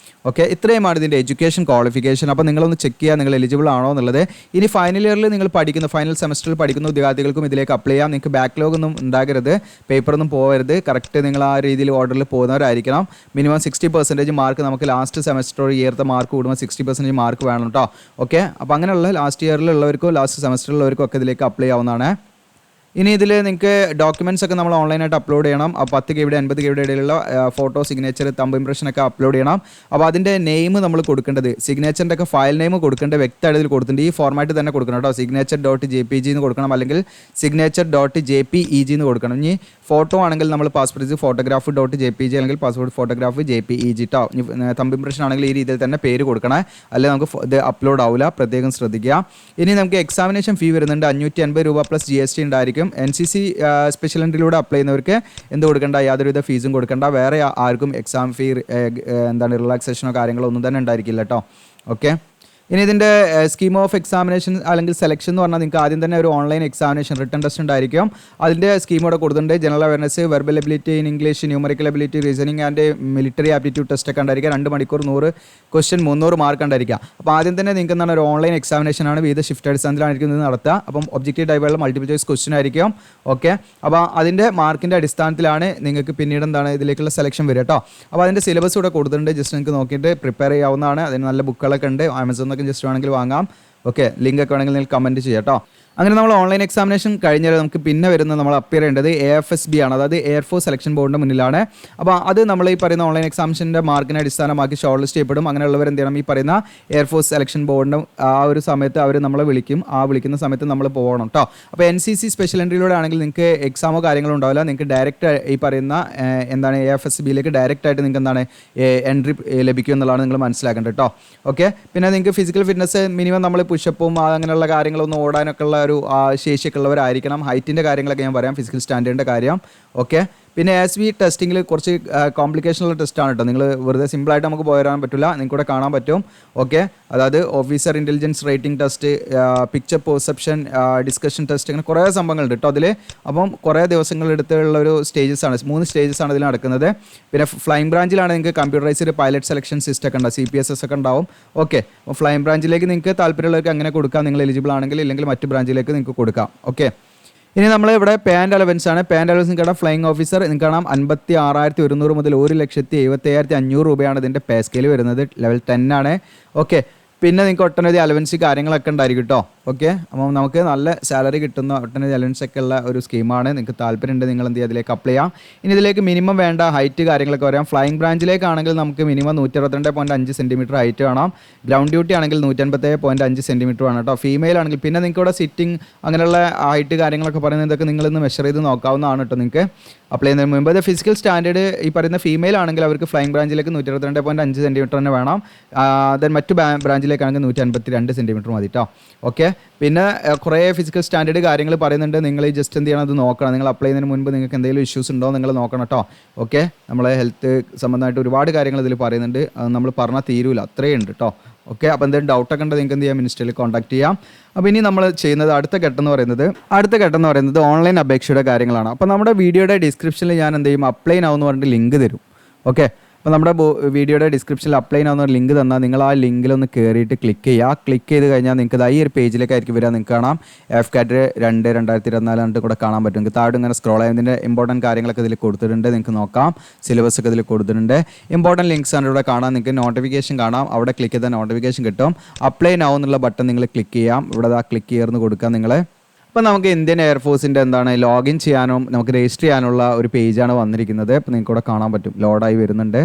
[SPEAKER 1] ഓക്കെ, ഇത്രയുമാണ് ഇതിൻ്റെ എഡ്യൂക്കേഷൻ ക്വാളിഫിക്കേഷൻ. അപ്പോൾ നിങ്ങളൊന്ന് ചെക്ക് ചെയ്യുക നിങ്ങൾ എലിജിബിൾ ആണോ എന്നുള്ളത്. ഇനി ഫൈനൽ ഇയറിൽ നിങ്ങൾ പഠിക്കുന്ന ഫൈനൽ സെമസ്റ്ററിൽ പഠിക്കുന്ന വിദ്യാർത്ഥികൾക്കും ഇതിലേക്ക് അപ്ലൈ ചെയ്യാം. നിങ്ങൾക്ക് ബാക്ക്ലോഗ് ഒന്നും ഉണ്ടാകരുത്, പേപ്പറൊന്നും പോകരുത്, കറക്റ്റ് നിങ്ങൾ ആ രീതിയിൽ ഓർഡറിൽ പോകുന്നവരായിരിക്കണം. മിനിമം 60% മാർക്ക് നമുക്ക് ലാസ്റ്റ് സെമസ്റ്റർ ഇയർത്തെ മാർക്ക് കൂടുമ്പോൾ 60% മാർക്ക് വേണം കേട്ടോ. ഓക്കെ, അപ്പോൾ അങ്ങനെയുള്ള ലാസ്റ്റ് ഇയറിലുള്ളവർക്കും ലാസ്റ്റ് സെമസ്റ്ററിലുള്ളവർക്കും ഒക്കെ ഇതിലേക്ക് അപ്ലൈ ചെയ്യാവുന്നതാണ്. ഇനി ഇതിൽ നിങ്ങൾക്ക് ഡോക്യുമെൻറ്റ്സ് ഒക്കെ നമ്മൾ ഓൺലൈനായിട്ട് അപ്ലോഡ് ചെയ്യണം. 10 KB 50 KB ഇടയിലുള്ള ഫോട്ടോ, സിഗ്നേച്ചർ, തമ്പ് ഇംപ്രഷനൊക്കെ അപ്ലോഡ് ചെയ്യണം. അപ്പോൾ അതിൻ്റെ നെയിം നമ്മൾ കൊടുക്കേണ്ടത്, സിഗ്നേച്ചറിൻ്റെ ഒക്കെ ഫയൽ നെയിം കൊടുക്കേണ്ടത് വ്യക്തമായിട്ട് ഇതിൽ കൊടുത്തിട്ടുണ്ട്. ഈ ഫോർമാറ്റ് തന്നെ കൊടുക്കണം കേട്ടോ. signature.jpg എന്ന് കൊടുക്കണം, അല്ലെങ്കിൽ signature.jpeg എന്ന് കൊടുക്കണം. ഇനി ഫോട്ടോ ആണെങ്കിൽ നമ്മൾ പാസ്പോർട്ട് സൈസ് photograph.jpg അല്ലെങ്കിൽ പാസ്പോർട്ട് ഫോട്ടോഗ്രാഫ് JPEG കേട്ടോ. തമ്പ് ഇംപ്രഷൻ ആണെങ്കിൽ ഈ രീതിയിൽ തന്നെ പേര് കൊടുക്കണേ, അല്ലെങ്കിൽ നമുക്ക് ഇത് അപ്ലോഡ് ആവില്ല, പ്രത്യേകം ശ്രദ്ധിക്കുക. ഇനി നമുക്ക് എക്സാമിനേഷൻ ഫീ വരുന്നുണ്ട് 550 രൂപ പ്ലസ് GST ഉണ്ടായിരിക്കും. NCC സ്പെഷ്യൽ എൻട്രിയിലൂടെ അപ്ലൈ ചെയ്യുന്നവർക്ക് എന്ത് കൊടുക്കേണ്ട, യാതൊരുവിധ ഫീസും കൊടുക്കേണ്ട. വേറെ ആർക്കും എക്സാം ഫീ എന്താണ് റിലാക്സേഷനോ കാര്യങ്ങളോ ഒന്നും തന്നെ ഉണ്ടായിരിക്കില്ല കേട്ടോ. ഓക്കെ, ഇനി ഇതിൻ്റെ സ്കീം ഓഫ് എക്സാമിനേഷൻ അല്ലെങ്കിൽ സെലക്ഷൻ എന്ന് പറഞ്ഞാൽ നിങ്ങൾക്ക് ആദ്യം തന്നെ ഒരു ഓൺലൈൻ എക്സാമിനേഷൻ റിട്ടൺ ടെസ്റ്റ് ഉണ്ടായിരിക്കും. അതിൻ്റെ സ്കീമോടെ കൊടുത്തിട്ടുണ്ട്. General awareness, verbal ability in English, numerical ability, reasoning and military aptitude test ഒക്കെ ഉണ്ടായിരിക്കുക. 2 മണിക്കൂർ 100 ക്വസ്റ്റ്യൻ 300 മാർക്ക് ഉണ്ടായിരിക്കുക. അപ്പോൾ ആദ്യം തന്നെ നിങ്ങൾക്ക് എന്താണ് ഒരു ഓൺലൈൻ എക്സാമിനേഷൻ ആണ്, വിവിധ ഷിഫ്റ്റ് അടിസ്ഥാനത്തിലായിരിക്കും ഇത് നടത്തുക. അപ്പം ഒബ്ജക്റ്റീവ് ടൈപ്പുള്ള മൾട്ടിപ്പിൾ ചോയ്സ് ക്വസ്റ്റ്യൻ ആയിരിക്കും. ഓക്കെ, അപ്പോൾ അതിൻ്റെ മാർക്കിൻ്റെ അടിസ്ഥാനത്തിലാണ് നിങ്ങൾക്ക് പിന്നീട് എന്താണ് ഇതിലേക്കുള്ള സെലക്ഷൻ വരിക കേട്ടോ. അപ്പോൾ അതിൻ്റെ സിലബസ് ഇവിടെ കൊടുത്തിട്ടുണ്ട്, ജസ്റ്റ് നിങ്ങൾക്ക് നോക്കിയിട്ട് പ്രിപ്പയർ ചെയ്യാവുന്നതാണ്. അതിന് നല്ല ബുക്കുകളൊക്കെ ഉണ്ട്, ആമസോണിൽ ജസ്റ്റ് വേണമെങ്കിൽ വാങ്ങാം. ഓക്കെ, ലിങ്ക് ഒക്കെ വേണമെങ്കിൽ നിങ്ങൾ കമൻറ്റ് ചെയ്യാം കേട്ടോ. അങ്ങനെ നമ്മൾ ഓൺലൈൻ എക്സാമിനേഷൻ കഴിഞ്ഞാൽ നമുക്ക് പിന്നെ വരുന്നത് നമ്മൾ അപ്പിയർ ചെയ്യേണ്ടത് AFSB ആണ്, അതായത് എയർഫോഴ്സ് സെലക്ഷൻ ബോർഡിൻ്റെ മുന്നിലാണ്. അപ്പോൾ അത് നമ്മൾ ഈ പറയുന്ന ഓൺലൈൻ എക്സാമിനേഷൻ്റെ മാർക്കിനെ അടിസ്ഥാനമാക്കി ഷോർട്ട് ലിസ്റ്റ് ചെയ്യപ്പെടും. അങ്ങനെയുള്ളവർ എന്ത് ചെയ്യണം, ഈ പറയുന്ന എയർഫോഴ്സ് സെലക്ഷൻ ബോർഡിൻ്റെ ആ ഒരു സമയത്ത് അവർ നമ്മളെ വിളിക്കും. ആ വിളിക്കുന്ന സമയത്ത് നമ്മൾ പോകണം കേട്ടോ. അപ്പോൾ NCC സ്പെഷ്യൽ എൻട്രിയിലൂടെ ആണെങ്കിൽ നിങ്ങൾക്ക് എക്സാമോ കാര്യങ്ങളോ ഉണ്ടാവില്ല. നിങ്ങൾക്ക് ഡയറക്റ്റ് ഈ പറയുന്ന എന്താണ് AFSBയിലേക്ക് ഡയറക്റ്റ് ആയിട്ട് നിങ്ങൾക്ക് എന്താണ് എൻട്രി ലഭിക്കും എന്നുള്ളതാണ് നിങ്ങൾ മനസ്സിലാക്കേണ്ടത് കേട്ടോ. ഓക്കെ, പിന്നെ നിങ്ങൾക്ക് ഫിസിക്കൽ ഫിറ്റ്നസ് മിനിമം നമ്മൾ പുഷപ്പും അങ്ങനെയുള്ള കാര്യങ്ങളൊന്നും ഓടാനൊക്കെ ഉള്ള ഒരു ശേഷിയൊക്കെ ഉള്ളവരായിരിക്കണം. ഹൈറ്റിൻ്റെ കാര്യങ്ങളൊക്കെ ഞാൻ പറയാം, ഫിസിക്കൽ സ്റ്റാൻഡേർഡിൻ്റെ കാര്യം. ഓക്കെ, പിന്നെ ASV ടെസ്റ്റിങ്ങിൽ കുറച്ച് കോംപ്ലിക്കേഷനുള്ള ടെസ്റ്റാണ് കേട്ടോ. നിങ്ങൾ വെറുതെ സിമ്പിളായിട്ട് നമുക്ക് പോരാൻ പറ്റില്ല, നിങ്ങൾക്ക് ഇവിടെ കാണാൻ പറ്റും. ഓക്കെ, അതായത് officer intelligence rating test, picture perception, discussion test, അങ്ങനെ കുറേ സംഭവങ്ങളുണ്ട് കേട്ടോ അതിൽ. അപ്പം കുറേ ദിവസങ്ങളെടുത്തുള്ള ഒരു സ്റ്റേജസാണ്, 3 സ്റ്റേജസാണ് ഇതിൽ നടക്കുന്നത്. പിന്നെ ഫ്ലൈങ് ബ്രാഞ്ചിലാണ് നിങ്ങൾക്ക് കമ്പ്യൂട്ടറൈസ്ഡ് പൈലറ്റ് സെലക്ഷൻ സിസ്റ്റം ഒക്കെ ഉണ്ടാവും, CPSS ഒക്കെ ഉണ്ടാവും. ഓക്കെ, അപ്പോൾ ഫ്ലൈങ് ബ്രാഞ്ചിലേക്ക് നിങ്ങൾക്ക് താല്പര്യമുള്ളവർക്ക് അങ്ങനെ കൊടുക്കാം, നിങ്ങൾ എലിജിബിൾ ആണെങ്കിൽ. ഇല്ലെങ്കിൽ മറ്റ് ബ്രാഞ്ചിലേക്ക് നിങ്ങൾക്ക് കൊടുക്കാം. ഓക്കെ, ഇനി നമ്മൾ ഇവിടെ പാൻറ് അലവൻസ് ആണ്. പാൻറ് അലവൻസ് നിങ്ങളുടെ ഫ്ലൈയിങ് ഓഫീസർ നിങ്ങൾക്ക് കാണാം 56,100 മുതൽ 1,70,500 രൂപയാണ് ഇതിൻ്റെ പേ സ്കെയിൽ വരുന്നത്. ലെവൽ 10 ആണ്. ഓക്കെ, പിന്നെ നിങ്ങൾക്ക് ഒട്ടനവധി അലവൻസ് കാര്യങ്ങളൊക്കെ ഉണ്ടായിരിക്കും കേട്ടോ. ഓക്കെ, അപ്പോൾ നമുക്ക് നല്ല സാലറി കിട്ടുന്ന ഒട്ടനവധി അലവൻസ് ഒക്കെ ഉള്ള ഒരു സ്കീമാണ്. നിങ്ങൾക്ക് താല്പര്യമുണ്ട് നിങ്ങൾ എന്ത് ചെയ്യുക, അതിലേക്ക് അപ്ലൈ ചെയ്യാം. ഇനി ഇതിലേക്ക് മിനിമം വേണ്ട ഹൈറ്റ് കാര്യങ്ങളൊക്കെ പറയാം. ഫ്ലൈയിങ് ബ്രാഞ്ചിലേക്കാണെങ്കിൽ നമുക്ക് മിനിമം 162.5 സെൻറ്റിമീറ്റർ ഹൈറ്റ് വേണം. ഗ്രൗണ്ട് ഡ്യൂട്ടി ആണെങ്കിൽ 157.5 സെൻറ്റിമീറ്റർ വേണം കേട്ടോ. ഫീമെയിൽ ആണെങ്കിൽ പിന്നെ നിങ്ങൾക്ക് ഇവിടെ സിറ്റിംഗ് അങ്ങനെയുള്ള ഹൈറ്റ് കാര്യങ്ങളൊക്കെ പറയുന്നത് ഇതൊക്കെ നിങ്ങളിന്ന് മെഷർ ചെയ്ത് നോക്കാവുന്നതാണ് കേട്ടോ. നിങ്ങൾക്ക് അപ്ലൈ ചെയ്യുന്നതിന് മുമ്പ് ഇത് ഫിസിക്കൽ സ്റ്റാൻഡേർഡ് ഈ പറയുന്ന ഫീമെയിൽ ആണെങ്കിൽ അവർക്ക് ഫ്ലൈയിങ് ബ്രാഞ്ചിലേക്ക് 162.5 സെൻറ്റിമീറ്റർ തന്നെ വേണം. ദെൻ മറ്റു ബ്രാഞ്ചിലേക്കാണെങ്കിൽ 152 സെൻറ്റിമീറ്റർ മതി കേട്ടോ. ഓക്കെ, പിന്നെ കുറേ ഫിസിക്കൽ സ്റ്റാൻഡേർഡ് കാര്യങ്ങൾ പറയുന്നുണ്ട്. നിങ്ങൾ ജസ്റ്റ് എന്ത് ചെയ്യണം, അത് നോക്കണം. നിങ്ങൾ അപ്ലൈ ചെയ്യുന്നതിന് മുൻപ് നിങ്ങൾക്ക് എന്തെങ്കിലും ഇഷ്യൂസ് ഉണ്ടോ നിങ്ങൾ നോക്കണം കേട്ടോ. ഓക്കെ, നമ്മളെ ഹെൽത്ത് സംബന്ധമായിട്ട് ഒരുപാട് കാര്യങ്ങൾ ഇതിൽ പറയുന്നുണ്ട്. അത് നമ്മൾ പറഞ്ഞാൽ തീരൂല, അത്രയും ഉണ്ട് കേട്ടോ. ഓക്കെ, അപ്പോൾ എന്തെങ്കിലും ഡൗട്ടൊക്കെ ഉണ്ടെങ്കിൽ നിങ്ങൾക്ക് എന്ത് ചെയ്യാം, ഇൻസ്റ്റയിൽ കോൺടാക്ട് ചെയ്യാം. അപ്പോൾ ഇനി നമ്മൾ ചെയ്യുന്നത് അടുത്ത ഘട്ടം എന്ന് പറയുന്നത് ഓൺലൈൻ അപേക്ഷയുടെ കാര്യങ്ങളാണ്. അപ്പോൾ നമ്മുടെ വീഡിയോയുടെ ഡിസ്ക്രിപ്ഷനിൽ ഞാൻ എന്ത് ചെയ്യും, അപ്ലൈ നൗ എന്ന് പറഞ്ഞിട്ട് ലിങ്ക് തരും. ഓക്കെ, അപ്പോൾ നമ്മുടെ വീഡിയോയുടെ ഡിസ്ക്രിപ്ഷനിൽ അപ്ലൈ നൗ എന്നൊരു ലിങ്ക് തന്നാൽ നിങ്ങൾ ആ ലിങ്കിലൊന്ന് കയറിയിട്ട് ക്ലിക്ക് ചെയ്യുക. ക്ലിക്ക് ചെയ്ത് കഴിഞ്ഞാൽ നിങ്ങൾക്ക് ഈ ഒരു പേജിലേക്കായിരിക്കും വരിക. നിങ്ങൾക്ക് കാണാം FCAT 2/2024 കൂടെ കാണാൻ പറ്റും. നിങ്ങൾക്ക് താഴെ ഇങ്ങനെ സ്ക്രോൾ ചെയ്യുന്നതിൻ്റെ ഇമ്പോർട്ടൻറ്റ് കാര്യങ്ങളൊക്കെ ഇതിൽ കൊടുത്തിട്ടുണ്ട്. നിങ്ങൾക്ക് നോക്കാം, സിലബസ് ഒക്കെ ഇതിൽ കൊടുത്തിട്ടുണ്ട്. ഇമ്പോർട്ടൻറ്റ് ലിങ്ക്സ് ആണ് ഇവിടെ കാണാം. നിങ്ങൾക്ക് നോട്ടിഫിക്കേഷൻ കാണാം, അവിടെ ക്ലിക്ക് ചെയ്താൽ നോട്ടിഫിക്കേഷൻ കിട്ടും. അപ്ലൈ നൗ എന്നുള്ള ബട്ടൺ നിങ്ങൾ ക്ലിക്ക് ചെയ്യാം. ഇവിടെ ക്ലിക്ക് ചെയ്യർന്ന് കൊടുക്കാം നിങ്ങൾ. അപ്പോൾ നമുക്ക് ഇന്ത്യൻ എയർഫോഴ്സിൻ്റെ ലോഗിൻ ചെയ്യാനും നമുക്ക് രജിസ്റ്റർ ചെയ്യാനുള്ള ഒരു പേജാണ് വന്നിരിക്കുന്നത്. അപ്പോൾ നിങ്ങൾക്ക് ഇവിടെ കാണാൻ പറ്റും, ലോഡായി വരുന്നുണ്ട്.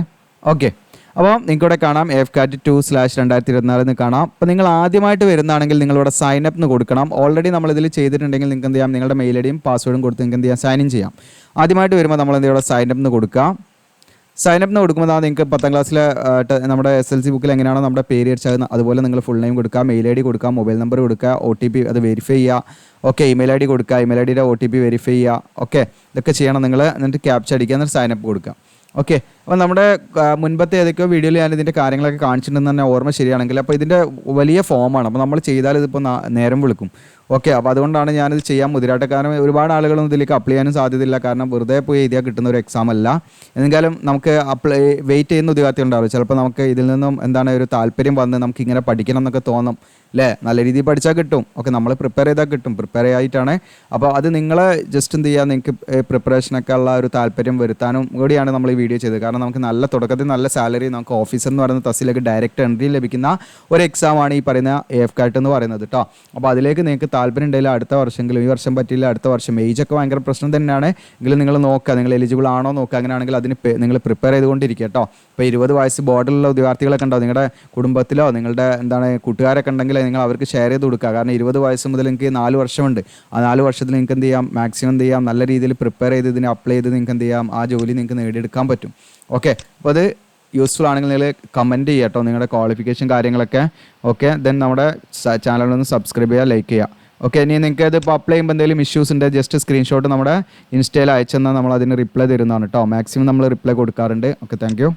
[SPEAKER 1] ഓക്കെ, അപ്പോൾ നിങ്ങൾക്ക് ഇവിടെ കാണാം FCAT 2/2024 എന്ന് കാണാം. അപ്പോൾ നിങ്ങൾ ആദ്യമായിട്ട് വരുന്നതാണെങ്കിൽ നിങ്ങളിവിടെ സൈൻ അപ്പ് എന്ന് കൊടുക്കണം. ഓൾറെഡി നമ്മളിതിൽ ചെയ്തിട്ടുണ്ടെങ്കിൽ നിങ്ങൾക്ക് എന്ത് ചെയ്യാം, നിങ്ങളുടെ മെയിൽ ഐ ഡിയും പാസ്വേഡും കൊടുത്ത് നിങ്ങൾക്ക് എന്ത് ചെയ്യാം, സൈൻ ഇൻ ചെയ്യാം. ആദ്യമായിട്ട് വരുമ്പോൾ നമ്മൾ എന്ത് ചെയ്യുക, സൈൻ അപ്പ് എന്ന് കൊടുക്കുക. സൈൻ അപ്പ് എന്ന് കൊടുക്കുമ്പോൾ നിങ്ങൾക്ക് 10ാം ക്ലാസ്സിലെ നമ്മുടെ SLC ബുക്കിൽ എങ്ങനെയാണോ നമ്മുടെ പേര് അടിച്ചത് അതുപോലെ നിങ്ങൾ ഫുൾ നെയിം കൊടുക്കുക, മെയിൽ ഐ ഡി കൊടുക്കുക, മൊബൈൽ നമ്പർ കൊടുക്കുക, OTP അത് വെരിഫൈ ചെയ്യുക. ഓക്കെ, ഇമെയിൽ ഐ ഡി കൊടുക്കുക, ഇമെയിൽ ഐ ഡിയുടെ OTP വെരിഫൈ ചെയ്യുക. ഓക്കെ, ഇതൊക്കെ ചെയ്യണം നിങ്ങൾ. എന്നിട്ട് ക്യാപ്ച അടിക്കുക, എന്നിട്ട് സൈൻ അപ്പ് കൊടുക്കുക. ഓക്കെ, അപ്പോൾ നമ്മുടെ മുൻപത്തെ ഏതൊക്കെയോ വീഡിയോയിൽ ഞാൻ ഇതിൻ്റെ കാര്യങ്ങളൊക്കെ കാണിച്ചിട്ടുണ്ടെന്ന് തന്നെ ഓർമ്മ ശരിയാണെങ്കിൽ. അപ്പോൾ ഇതിൻ്റെ വലിയ ഫോമാണ്. അപ്പോൾ നമ്മൾ ചെയ്താൽ ഇതിപ്പോൾ നേരം വിളിക്കും. ഓക്കെ, അപ്പോൾ അതുകൊണ്ടാണ് ഞാനിത് ചെയ്യാൻ മുതിരാട്ടെ. കാരണം ഒരുപാട് ആളുകളൊന്നും ഇതിലേക്ക് അപ്ലൈ ചെയ്യാനും സാധ്യതയില്ല. കാരണം വെറുതെ പോയി എഴുതിയാൽ കിട്ടുന്ന ഒരു എക്സാം അല്ല. എന്തായാലും നമുക്ക് വെയിറ്റ് ചെയ്യുന്ന ഉദ്യോഗാർത്ഥി ഉണ്ടാവും. ചിലപ്പോൾ നമുക്ക് ഇതിൽ നിന്നും ഒരു താല്പര്യം വന്ന് നമുക്ക് ഇങ്ങനെ പഠിക്കണം എന്നൊക്കെ തോന്നും അല്ലേ. നല്ല രീതിയിൽ പഠിച്ചാൽ കിട്ടും. ഓക്കെ, നമ്മൾ പ്രിപ്പയർ ചെയ്താൽ കിട്ടും. പ്രിപ്പയർ ആയിട്ടാണ്. അപ്പോൾ അത് നിങ്ങൾ ജസ്റ്റ് എന്ത് ചെയ്യുക, നിങ്ങൾക്ക് പ്രിപ്പറേഷനൊക്കെ ഉള്ള ഒരു താല്പര്യം വരുത്താനും കൂടിയാണ് നമ്മൾ ഈ വീഡിയോ ചെയ്തത്. കാരണം നമുക്ക് നല്ല തുടക്കത്തിൽ നല്ല സാലറി നമുക്ക് ഓഫീസർ എന്ന് പറയുന്ന തസ്തിലേക്ക് ഡയറക്റ്റ് എൻട്രി ലഭിക്കുന്ന ഒരു എക്സാമാണ് ഈ പറയുന്ന FCAT എന്ന് പറയുന്നത് കേട്ടോ. അപ്പോൾ അതിലേക്ക് നിങ്ങൾക്ക് താല്പര്യം ഉണ്ടെങ്കിൽ അടുത്ത വർഷമെങ്കിലും, ഈ വർഷം പറ്റില്ല അടുത്ത വർഷം, ഏജൊക്കെ ഭയങ്കര പ്രശ്നം തന്നെയാണ് എങ്കിലും നിങ്ങൾ നോക്കുക, നിങ്ങൾ എലിജിബിൾ ആണോ നോക്കുക. അങ്ങനെയാണെങ്കിൽ അതിന് നിങ്ങൾ പ്രിപ്പയർ ചെയ്തുകൊണ്ടിരിക്കുക കേട്ടോ. ഇപ്പോൾ 20 വയസ്സ് ബോർഡിലുള്ള ഉദ്യോഗാർത്ഥികളൊക്കെ ഉണ്ടാവും. നിങ്ങളുടെ കുടുംബത്തിലോ നിങ്ങളുടെ കൂട്ടുകാരൊക്കെ ഉണ്ടെങ്കിൽ നിങ്ങൾ അവർക്ക് ഷെയർ ചെയ്ത് കൊടുക്കുക. കാരണം 20 വയസ്സ് മുതൽ നിങ്ങൾക്ക് 4 വർഷമുണ്ട്. ആ 4 വർഷത്തിൽ നിങ്ങൾക്ക് എന്ത് ചെയ്യാം, മാക്സിമം എന്ത് ചെയ്യാം, നല്ല രീതിയിൽ പ്രിപ്പയർ ചെയ്ത് ഇതിന് അപ്ലൈ ചെയ്ത് നിങ്ങൾക്ക് എന്ത് ചെയ്യാം, ആ ജോലി നിങ്ങൾക്ക് നേടിയെടുക്കാൻ പറ്റും. ഓക്കെ, അപ്പോൾ അത് യൂസ്ഫുൾ ആണെങ്കിൽ നിങ്ങൾ കമൻറ്റ് ചെയ്യുക കേട്ടോ, നിങ്ങളുടെ ക്വാളിഫിക്കേഷൻ കാര്യങ്ങളൊക്കെ. ഓക്കെ, ദെൻ നമ്മുടെ ചാനലൊന്ന് സബ്സ്ക്രൈബ് ചെയ്യുക, ലൈക്ക് ചെയ്യുക. ഓക്കെ, ഇനി നിങ്ങൾക്ക് ഇത് ഇപ്പോൾ അപ്ലൈ ചെയ്യുമ്പോൾ എന്തെങ്കിലും ഇഷ്യൂസ് ഉണ്ട്, ജസ്റ്റ് സ്ക്രീൻഷോട്ട് നമ്മുടെ ഇൻസ്റ്റയിൽ അയച്ചെന്നാൽ നമ്മൾ അതിന് റിപ്ലൈ തരുന്നതാണ് കേട്ടോ. മാക്സിമം നമ്മൾ റിപ്ലൈ കൊടുക്കാറുണ്ട്. Okay, thank you.